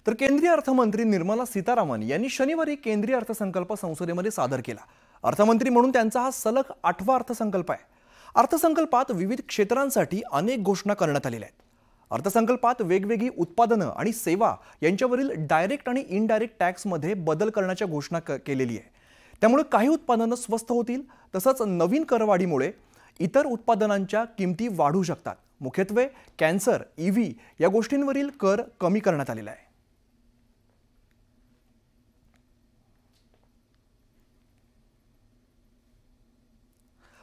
तर केंद्रीय अर्थमंत्री निर्मला सीतारामन यांनी शनिवारी केंद्रीय अर्थसंकल्प संसदेमध्ये सादर केला। अर्थमंत्री म्हणून त्यांचा हा सलग 8वा अर्थसंकल्प आहे। अर्थसंकल्पात विविध क्षेत्रांसाठी अनेक घोषणा करण्यात आलेल्या आहेत। अर्थसंकल्पात वेगवेगळी उत्पादनं आणि सेवा यांच्यावरील डायरेक्ट आणि इनडायरेक्ट टॅक्समध्ये बदल करण्याची घोषणा केलेली आहे। त्यामुळे काही उत्पादनं स्वस्त होतील, तसंच नवीन करवाढीमुळे इतर उत्पादनांच्या किमती वाढू शकतात। मुख्यत्वे कॅन्सर, ईव्ही या गोष्टींवरील कर कमी करण्यात आलेला आहे।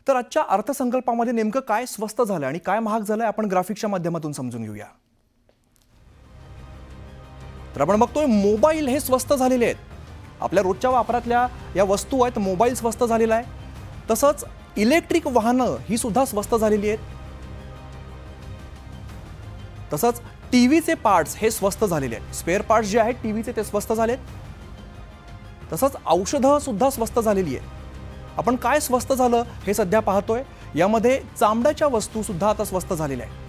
तर आजच्या अर्थसंकल्पामध्ये नेमकं काय स्वस्त झालं आणि काय महाग झालं आपण ग्राफिक्सच्या माध्यमातून समजून घेऊया। तर आपण बघतोय मोबाईल हे स्वस्त झालेले आहेत। आपल्या रोजच्या वापरातल्या या वस्तू आहेत, मोबाईल स्वस्त झालेला आहे। तसंच इलेक्ट्रिक वाहनं ही सुद्धा स्वस्त झालेली आहेत। तसंच टीव्हीचे पार्ट्स हे स्वस्त झालेले आहेत। स्पेअर पार्ट्स जे आहेत टीव्हीचे ते स्वस्त झालेत। तसंच औषधं सुद्धा स्वस्त झालेली आहेत। आपण काय स्वस्त झालं हे सध्या पाहतोय। यामध्ये चामड्याच्या वस्तू सुद्धा आता स्वस्त झालेल्या आहेत।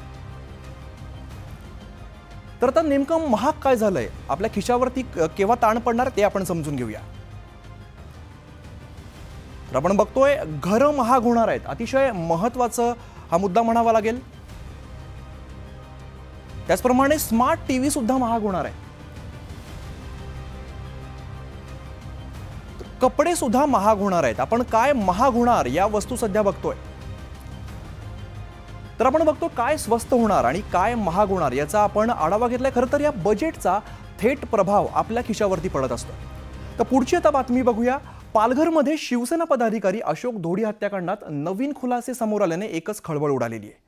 तर आता नेमकं महाग काय झालंय, आपल्या खिशावरती केव्हा ताण पडणार ते आपण समजून घेऊया। तर आपण बघतोय घरं महाग होणार आहेत। अतिशय महत्त्वाचा हा मुद्दा म्हणावा लागेल। त्याचप्रमाणे स्मार्ट टीव्ही सुद्धा महाग होणार आहे। कपडे सुद्धा महाग होणार आहेत। आपण काय महाग होणार या वस्तू सध्या बघतोय। तर आपण बघतो काय स्वस्त होणार आणि काय महाग होणार याचा आपण आढावा घेतलाय। खरं तर या बजेटचा थेट प्रभाव आपल्या खिशावरती पडत असतो। तर पुढची आता बातमी बघूया। पालघरमध्ये शिवसेना पदाधिकारी अशोक धोडी हत्याकांडात नवीन खुलासे समोर आल्याने एकच खळबळ उडालेली आहे।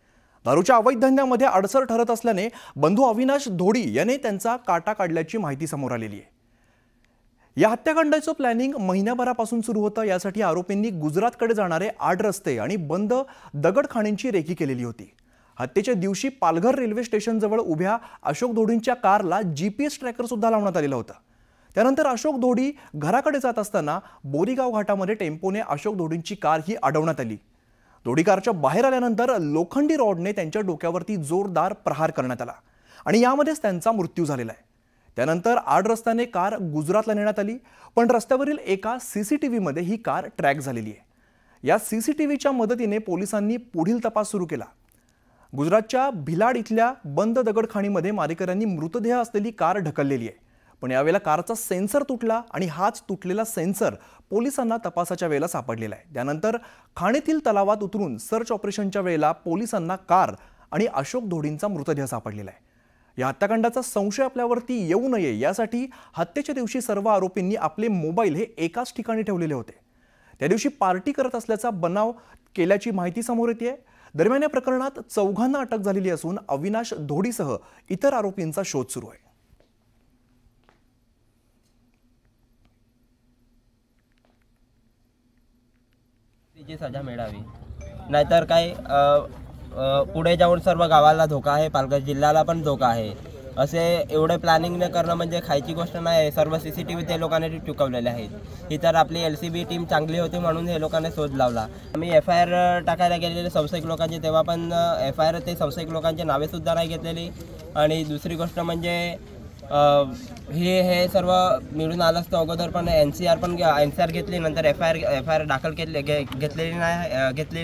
दारूच्या अवैध धंद्यामध्ये अडसर ठरत असल्याने बंधू अविनाश धोडी याने त्यांचा काटा काढल्याची माहिती समोर आलेली आहे। या हत्याकांडाचं प्लॅनिंग महिन्याभरापासून सुरू होतं। यासाठी आरोपींनी गुजरातकडे जाणारे 8 रस्ते आणि बंद दगडखाणींची रेकी केलेली होती। हत्येच्या दिवशी पालघर रेल्वे स्टेशनजवळ उभ्या अशोक धोडींच्या कारला जीपीएस ट्रॅकर सुद्धा लावण्यात आलेला होता। त्यानंतर अशोक धोडी घराकडे जात असताना बोरीगाव घाटामध्ये टेम्पोने अशोक धोडींची कार ही अडवण्यात आली। धोडी कारच्या बाहेर आल्यानंतर लोखंडी रॉडने त्यांच्या डोक्यावरती जोरदार प्रहार करण्यात आला आणि यामध्येच त्यांचा मृत्यू झालेला आहे। त्यानंतर 8 रस्त्याने कार गुजरातला नेण्यात आली, पण रस्त्यावरील एका सीसीटीव्हीमध्ये ही कार ट्रॅक झालेली आहे। या सीसीटीव्हीच्या मदतीने पोलिसांनी पुढील तपास सुरू केला। गुजरातच्या भिलाड इथल्या बंद दगडखाणीमध्ये मारेकऱ्यांनी मृतदेह असलेली कार ढकललेली आहे, पण यावेळेला कारचा सेन्सर तुटला आणि हाच तुटलेला सेन्सर पोलिसांना तपासाच्या वेळेला सापडलेला आहे। त्यानंतर खाणीतील तलावात उतरून सर्च ऑपरेशनच्या वेळेला पोलिसांना कार आणि अशोक धोडींचा मृतदेह सापडलेला आहे। या हत्याकांडाचा संशय आपल्यावरती येऊ नये यासाठी हत्येच्या दिवशी सर्व आरोपींनी आपले मोबाईल हे एकाच ठिकाणी ठेवलेले होते। त्या दिवशी पार्टी करत असल्याचा बनाव केल्याची माहिती समोर येते। दरम्यान या प्रकरणात 4घांना अटक झालेली असून अविनाश धोडीसह इतर आरोपींचा शोध सुरू आहे। तिची सजा मिळावी, नाहीतर काय पुढे जाऊन सर्व गावाला धोका आहे, पालघर जिल्ह्याला पण धोका आहे। असे एवढे प्लॅनिंग न करणं म्हणजे खायची गोष्ट नाही। सर्व सीसीटीव्ही ते लोकांनी चुकवलेले आहेत। ही तर आपली LCB टीम चांगली होती म्हणून हे लोकांनी शोध लावला। आम्ही FIR टाकायला गेलेले संशयिक लोकांची, तेव्हा पण FIR ते संशयिक लोकांची नावे सुद्धा नाही घेतलेली। आणि दुसरी गोष्ट म्हणजे हे सर्व मिळून आलं असतं अगोदर, पण NCR घेतली, नंतर FIR दाखल घेतलेली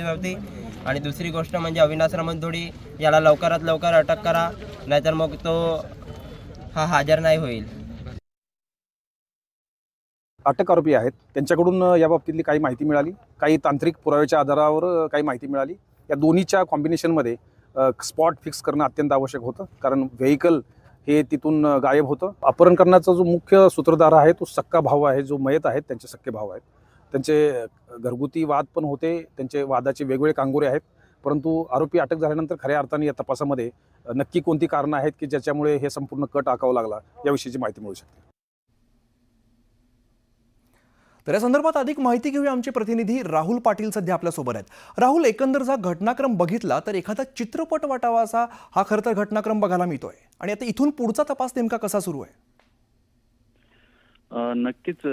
नव्हती। आणि दुसरी गोष्ट म्हणजे अविनाश धोडी याला लवकरात लवकर अटक करा, नाहीतर मग तो हजर नाही होईल। अटक आरोपी आहेत त्यांच्याकडून या बाबतीतली काही माहिती मिळाली, काही तांत्रिक पुराव्याच्या आधारावर काही माहिती मिळाली। या दोन्हीच्या कॉम्बिनेशनमध्ये स्पॉट फिक्स करणं अत्यंत आवश्यक होतं, कारण व्हेइकल हे तिथून गायब होतं। अपहरण करण्याचा जो मुख्य सूत्रधार आहे तो सक्का भाऊ आहे, जो मयत आहेत त्यांचे सक्के भाऊ आहेत। त्यांचे घरगुती वाद पण होते, त्यांचे वादाचे वेगवेगळे कांगोरे आहेत, परंतु आरोपी अटक झाल्यानंतर खऱ्या अर्थाने या तपासामध्ये नक्की कोणती कारणं आहेत की ज्याच्यामुळे हे संपूर्ण कट आखावा लागला याविषयीची माहिती मिळू शकते। तर या संदर्भात अधिक माहिती घेऊया। आमचे प्रतिनिधी राहुल पाटील सध्या आपल्या सोबत आहेत। राहुल, एकंदर जर घटनाक्रम बघितला तर एखादा चित्रपट वाटावा असा हा खरं तर घटनाक्रम बघायला मिळतोय, आणि आता इथून पुढचा तपास नेमका कसा सुरू आहे? नक्कीच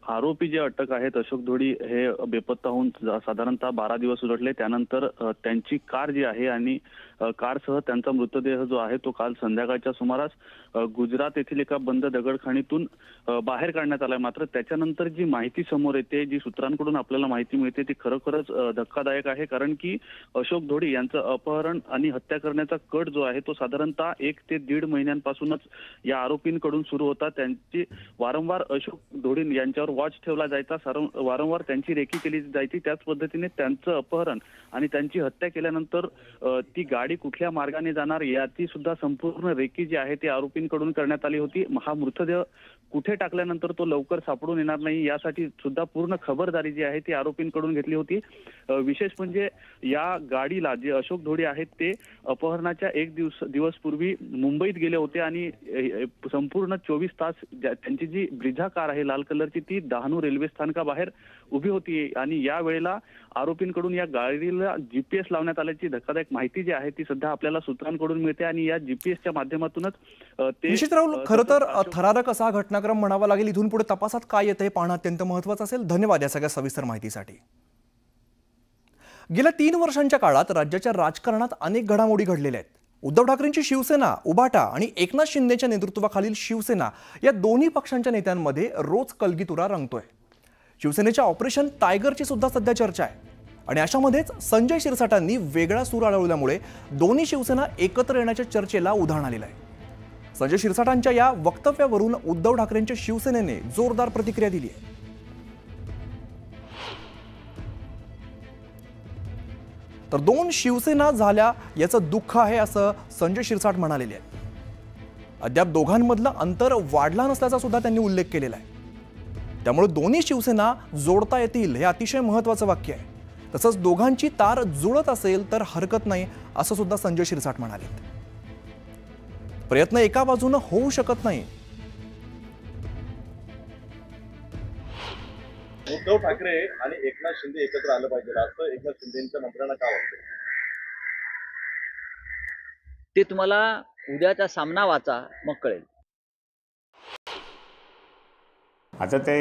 आरोपी जे अटक आहेत अशोक धोडी हे बेपत्ता होऊन साधारणतः 12 दिवस उलटले। त्यानंतर त्यांची कार जी आहे आणि कारसह त्यांचा मृतदेह जो आहे तो काल संध्याकाळच्या सुमारास गुजरात येथील एका बंद दगडखाणीतून बाहेर काढण्यात आलाय. मात्र त्याच्यानंतर जी माहिती समोर येते, जी सूत्रांकडून आपल्याला माहिती मिळते ती खरोखरच धक्कादायक आहे. कारण की अशोक ढोडी यांचं अपहरण आणि हत्या करण्याचा कट जो आहे तो साधारणतः 1 ते 1.5 महिन्यांपासूनच या आरोपींकडून सुरू होता. त्यांची वारंवार अशोक ढोडी यांच्यावर वॉच ठेवला जायचा, वारंवार त्यांची रेकी केली जायची. त्याच पद्धतीने त्यांचं अपहरण आणि त्यांची हत्या केल्यानंतर ती गाडी कुठल्या मार्गाने जाणार याची सुद्धा संपूर्ण रेकी जी आहे ती आरोपींकडून करण्यात आली होती. हा मृतदेह कुठे टाकल्यानंतर तो लवकर सापडून येणार नाही यासाठी सुद्धा पूर्ण खबरदारी जी आहे ती आरोपींकडून घेतली होती. विशेष म्हणजे या गाडीला जे अशोक ढोडी आहेत ते अपहरणाच्या 1 दिवस पूर्वी मुंबईत गेले होते आणि संपूर्ण 24 तास त्यांची जी ब्रिझा कार आहे लाल कलरची ती डहाणू रेल्वे स्थानकाबाहेर उभी होती आणि या वेळेला आरोपींकडून या गाडीला GPS लावण्यात आल्याची धक्कादायक माहिती जी आहे ती सध्या आपल्याला सूत्रांकडून मिळते आणि या GPSच्या माध्यमातूनच ते निश्चित राहुल, खरं तर थरारक असा घटनाक्रम म्हणावा लागेल. इथून पुढे तपासात काय येतं हे पाहणं अत्यंत महत्त्वाचं असेल. धन्यवाद या सगळ्या सविस्तर माहितीसाठी. गेल्या 3 वर्षांच्या काळात राज्याच्या राजकारणात अनेक घडामोडी घडलेल्या आहेत. उद्धव ठाकरेंची शिवसेना, उभाटा आणि एकनाथ शिंदेच्या नेतृत्वाखालील शिवसेना या दोन्ही पक्षांच्या नेत्यांमध्ये रोज कलगीतुरा रंगतोय. शिवसेनेच्या ऑपरेशन टायगरची सुद्धा सध्या चर्चा आहे आणि अशामध्येच संजय शिरसाटांनी वेगळा सूर आढळल्यामुळे दोन्ही शिवसेना एकत्र येण्याच्या चर्चेला उधाण आलेलं आहे. संजय शिरसाटांच्या या वक्तव्यावरून उद्धव ठाकरेंच्या शिवसेनेने जोरदार प्रतिक्रिया दिली आहे. तर 2 शिवसेना झाल्या याचं दुःख आहे असं संजय शिरसाट म्हणालेले आहेत. अद्याप दोघांमधलं अंतर वाढला नसल्याचा सुद्धा त्यांनी उल्लेख केलेला आहे. त्यामुळे दोन्ही शिवसेना जोडता येतील हे अतिशय महत्त्वाचं वाक्य आहे. तसंच दोघांची तार जुळत असेल तर हरकत नाही असं सुद्धा संजय शिरसाट म्हणाले. प्रयत्न एका बाजूनं होऊ शकत नाही. उद्धव ठाकरे आणि एकनाथ शिंदे एकत्र आलं पाहिजे असं एकनाथ शिंदेच्या मंत्र्यांना का वाटतं? ते तुम्हाला उद्याचा सामना वाचा मग कळेल. आता ते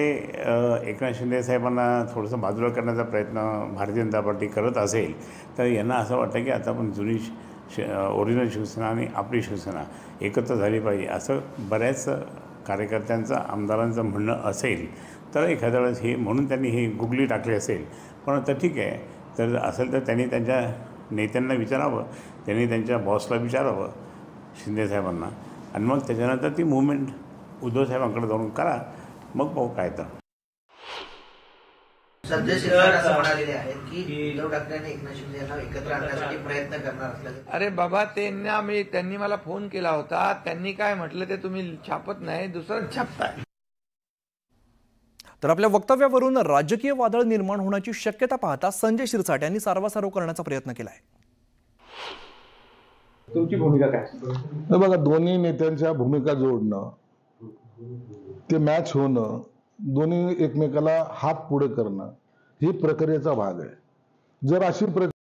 एकनाथ शिंदे साहेबांना थोडंसं बाजूला करण्याचा प्रयत्न भारतीय जनता पार्टी करत असेल तर यांना असं वाटतं की आता आपण जुनी ओरिजिनल शिवसेना आणि आपली शिवसेना एकत्र झाली पाहिजे असं बऱ्याच कार्यकर्त्यांचं, आमदारांचं म्हणणं असेल. तर एखाद्या वेळेस हे म्हणून त्यांनी ही गुगली टाकली असेल. पण आता ठीक आहे, तर असेल तर त्यांनी त्यांच्या नेत्यांना विचारावं, त्यांनी त्यांच्या बॉसला विचारावं शिंदेसाहेबांना आणि मग त्याच्यानंतर ती मूव्हमेंट उद्धवसाहेबांकडे जाऊन करा. मग पाहू काय तर. संजय शिरसाट असं म्हणालेले आहेत की उद्धव ठाकरे आणि एकनाथ शिंदे यांना एकत्र आणण्यासाठी प्रयत्न करणार असल्याचं. अरे बाबा, त्यांनी मला फोन केला होता. त्यांनी काय म्हटलं ते तुम्ही छापत नाही, दुसरं छापताय. तर आपल्या वक्तव्यावरून राजकीय वादळ निर्माण होण्याची शक्यता पाहता संजय शिरसाट यांनी सारवासारव करण्याचा प्रयत्न केलाय. तुमची भूमिका काय? बघा, दोन्ही नेत्यांच्या भूमिका जोडणं, ते मॅच होणं, दोन्ही एकमेकाला हात पुढे करणं ही प्रक्रियेचा भाग आहे. जर अशी